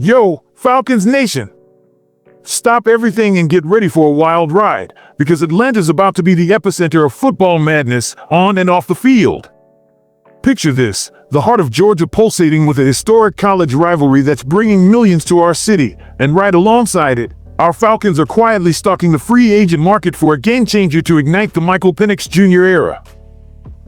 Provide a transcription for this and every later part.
Yo, Falcons Nation! Stop everything and get ready for a wild ride, because Atlanta's about to be the epicenter of football madness on and off the field. Picture this, the heart of Georgia pulsating with a historic college rivalry that's bringing millions to our city, and right alongside it, our Falcons are quietly stalking the free agent market for a game-changer to ignite the Michael Penix Jr. era.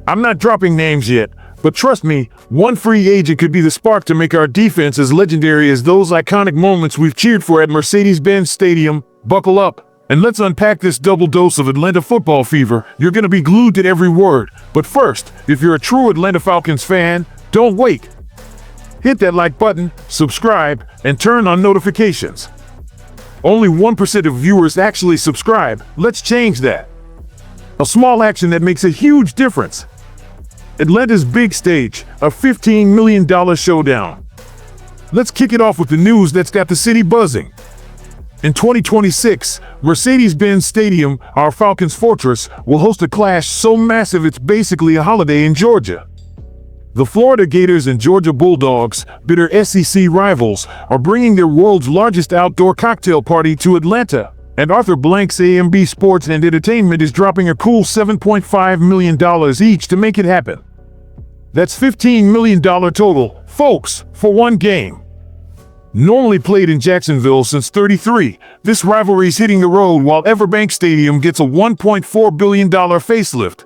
I'm not dropping names yet, but trust me, one free agent could be the spark to make our defense as legendary as those iconic moments we've cheered for at Mercedes-Benz Stadium. Buckle up, and let's unpack this double dose of Atlanta football fever. You're gonna be glued to every word. But first, if you're a true Atlanta Falcons fan, don't wait. Hit that like button, subscribe, and turn on notifications. Only 1% of viewers actually subscribe. Let's change that. A small action that makes a huge difference. Atlanta's big stage, a $15 million showdown. Let's kick it off with the news that's got the city buzzing. In 2026, Mercedes-Benz Stadium, our Falcons fortress, will host a clash so massive it's basically a holiday in Georgia. The Florida Gators and Georgia Bulldogs, bitter SEC rivals, are bringing their world's largest outdoor cocktail party to Atlanta. And Arthur Blank's AMB Sports and Entertainment is dropping a cool $7.5 million each to make it happen. That's $15 million total, folks, for one game. Normally played in Jacksonville since '33, this rivalry's hitting the road while Everbank Stadium gets a $1.4 billion facelift.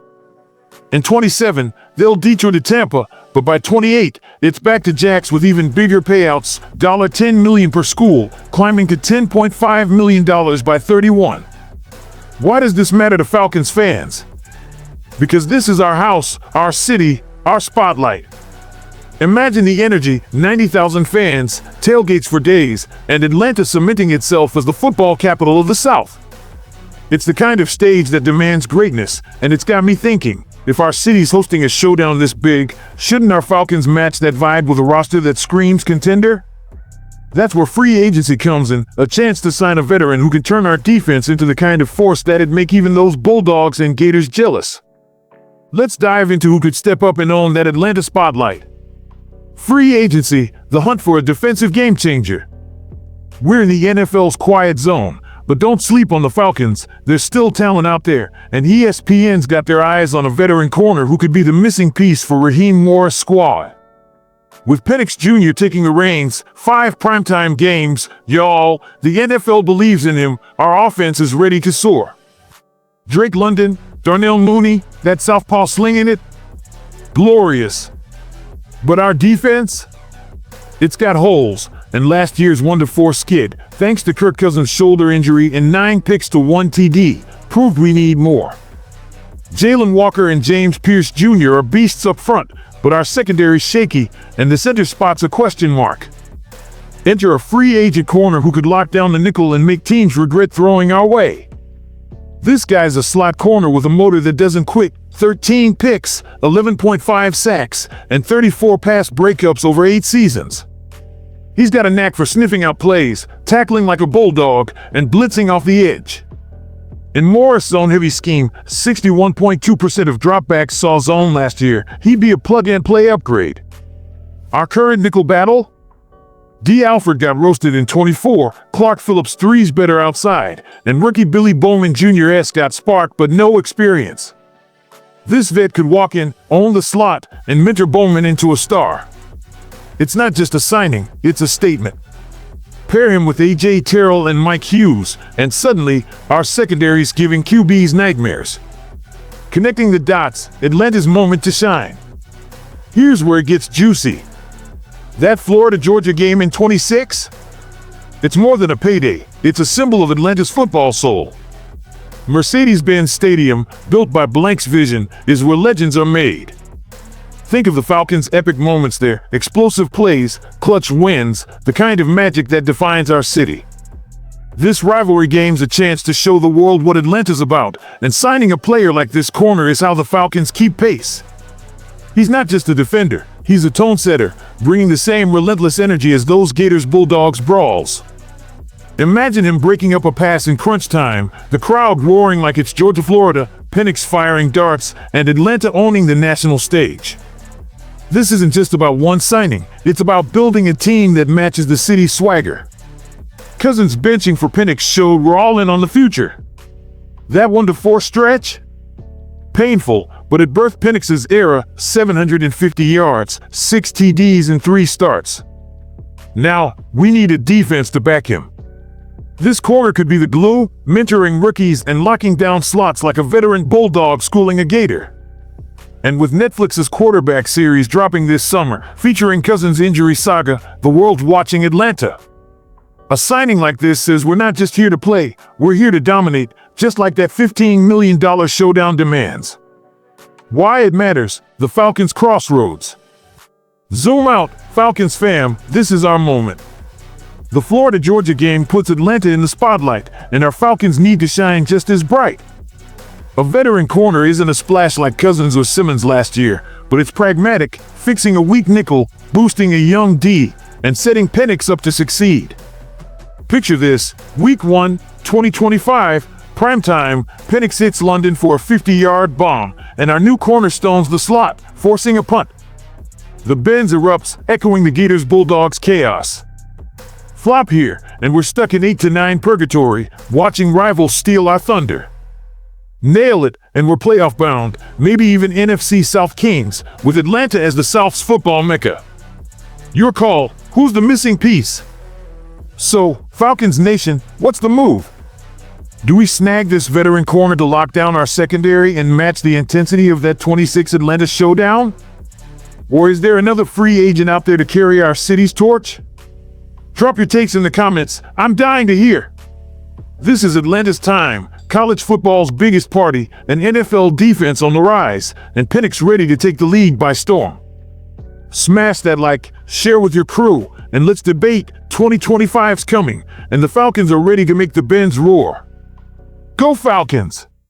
In '27, they'll detour to Tampa, but by '28, it's back to Jacks with even bigger payouts, $10 million per school, climbing to $10.5 million by '31. Why does this matter to Falcons fans? Because this is our house, our city, our spotlight. Imagine the energy, 90,000 fans, tailgates for days, and Atlanta cementing itself as the football capital of the South. It's the kind of stage that demands greatness, and it's got me thinking, if our city's hosting a showdown this big, shouldn't our Falcons match that vibe with a roster that screams contender? That's where free agency comes in, a chance to sign a veteran who can turn our defense into the kind of force that'd make even those Bulldogs and Gators jealous. Let's dive into who could step up and own that Atlanta spotlight. Free agency, the hunt for a defensive game changer. We're in the NFL's quiet zone, but don't sleep on the Falcons. There's still talent out there, and ESPN's got their eyes on a veteran corner who could be the missing piece for Raheem Morris' squad. With Penix Jr. taking the reins, 5 primetime games, y'all, the NFL believes in him. Our offense is ready to soar. Drake London, Darnell Mooney, that southpaw slinging it? Glorious. But our defense? It's got holes, and last year's 1-4 skid, thanks to Kirk Cousins' shoulder injury and 9 picks to 1 TD, proved we need more. Jalen Walker and James Pierce Jr. are beasts up front, but our secondary's shaky, and the center spot's a question mark. Enter a free agent corner who could lock down the nickel and make teams regret throwing our way. This guy's a slot corner with a motor that doesn't quit. 13 picks, 11.5 sacks, and 34 pass breakups over 8 seasons. He's got a knack for sniffing out plays, tackling like a bulldog, and blitzing off the edge. In Morris' zone-heavy scheme, 61.2% of dropbacks saw zone last year. He'd be a plug-and-play upgrade. Our current nickel battle? D. Alford got roasted in '24, Clark Phillips three's better outside, and rookie Billy Bowman Jr. got spark but no experience. This vet could walk in, own the slot, and mentor Bowman into a star. It's not just a signing, it's a statement. Pair him with A.J. Terrell and Mike Hughes, and suddenly, our secondary's giving QBs nightmares. Connecting the dots, Atlanta's moment to shine. Here's where it gets juicy. That Florida-Georgia game in '26? It's more than a payday, it's a symbol of Atlanta's football soul. Mercedes-Benz Stadium, built by Blank's vision, is where legends are made. Think of the Falcons' epic moments there, explosive plays, clutch wins, the kind of magic that defines our city. This rivalry game's a chance to show the world what Atlanta's about, and signing a player like this corner is how the Falcons keep pace. He's not just a defender, he's a tone setter, bringing the same relentless energy as those Gators Bulldogs brawls. Imagine him breaking up a pass in crunch time, the crowd roaring like it's Georgia, Florida, Penix firing darts, and Atlanta owning the national stage. This isn't just about one signing, it's about building a team that matches the city's swagger. Cousins benching for Penix showed we're all in on the future. That 1-4 stretch? Painful, but it birthed Penix's era, 750 yards, 6 TDs and 3 starts. Now, we need a defense to back him. This corner could be the glue, mentoring rookies and locking down slots like a veteran bulldog schooling a gator. And with Netflix's quarterback series dropping this summer, featuring Cousins' injury saga, the world's watching Atlanta. A signing like this says we're not just here to play, we're here to dominate, just like that $15 million showdown demands. Why it matters, the Falcons' crossroads. Zoom out, Falcons fam, this is our moment. The Florida-Georgia game puts Atlanta in the spotlight, and our Falcons need to shine just as bright. A veteran corner isn't a splash like Cousins or Simmons last year, but it's pragmatic, fixing a weak nickel, boosting a young D, and setting Penix up to succeed. Picture this, Week 1, 2025, primetime, Penix hits London for a 50-yard bomb, and our new cornerstone's the slot, forcing a punt. The Benz erupts, echoing the Gators-Bulldogs chaos. Flop here, and we're stuck in 8-9 purgatory, watching rivals steal our thunder. Nail it, and we're playoff bound, maybe even NFC South Kings, with Atlanta as the South's football mecca. Your call, who's the missing piece? So, Falcons Nation, what's the move? Do we snag this veteran corner to lock down our secondary and match the intensity of that 26 Atlanta showdown? Or is there another free agent out there to carry our city's torch? Drop your takes in the comments, I'm dying to hear. This is Atlanta's time, college football's biggest party, an NFL defense on the rise, and Penix ready to take the league by storm. Smash that like, share with your crew, and let's debate. 2025's coming, and the Falcons are ready to make the Benz roar. Go Falcons!